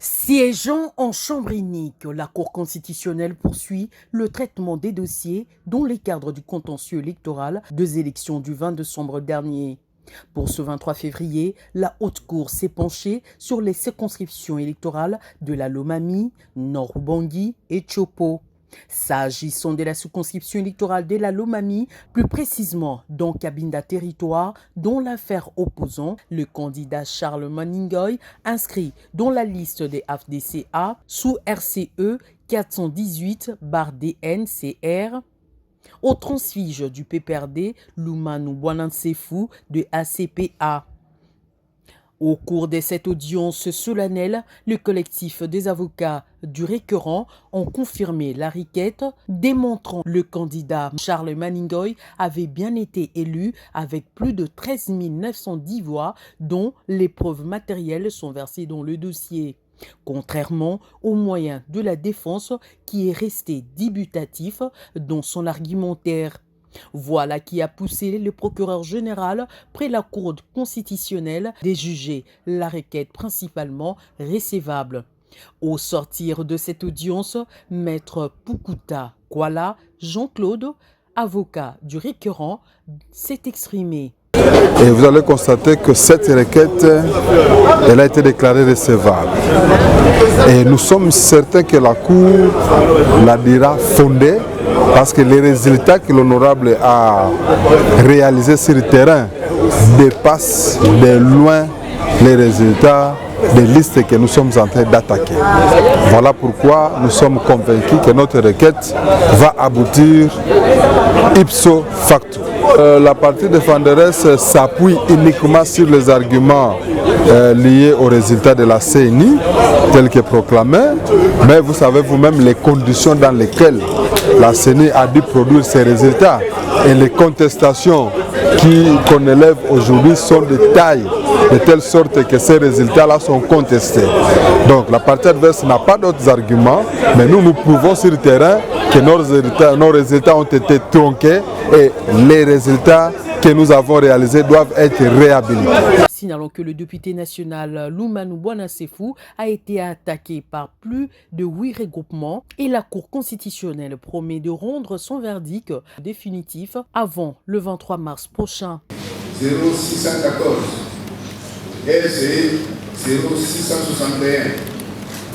Siégeant en chambre unique, la Cour constitutionnelle poursuit le traitement des dossiers dans les cadres du contentieux électoral des élections du 20 décembre dernier. Pour ce 23 février, la Haute Cour s'est penchée sur les circonscriptions électorales de la Lomami, Nord-Ubangi et Tshopo. S'agissant de la circonscription électorale de la Lomami, plus précisément dans Cabinda Territoire, dont l'affaire opposant le candidat Charles Maningoy, inscrit dans la liste des AFDCA sous RCE 418-DNCR, au transfige du PPRD Lumanu Bwanansefu de ACPA. Au cours de cette audience solennelle, le collectif des avocats du requérant ont confirmé la requête, démontrant que le candidat Charles Maningoy avait bien été élu avec plus de 13 910 voix, dont les preuves matérielles sont versées dans le dossier. Contrairement aux moyens de la défense qui est resté dubitatif dans son argumentaire. Voilà qui a poussé le procureur général près la Cour constitutionnelle de juger la requête principalement recevable. Au sortir de cette audience, Maître Pukuta Kwala Jean-Claude, avocat du requérant, s'est exprimé. Et vous allez constater que cette requête, elle a été déclarée recevable. Et nous sommes certains que la Cour la dira fondée, parce que les résultats que l'honorable a réalisés sur le terrain dépassent de loin les résultats des listes que nous sommes en train d'attaquer. Voilà pourquoi nous sommes convaincus que notre requête va aboutir ipso facto. La partie défenderesse s'appuie uniquement sur les arguments liés aux résultats de la CENI, tels que proclamés, mais vous savez vous-même les conditions dans lesquelles la CENI a dû produire ces résultats et les contestations qu'on élève aujourd'hui sont de taille, de telle sorte que ces résultats-là sont contestés. Donc la partie adverse n'a pas d'autres arguments, mais nous prouvons sur le terrain que nos résultats ont été tronqués et les résultats que nous avons réalisés doivent être réhabilités. Signalons que le député national Lumanu Bwanansefu a été attaqué par plus de 8 regroupements et la Cour constitutionnelle promet de rendre son verdict définitif avant le 23 mars prochain. 0614 RCE 0661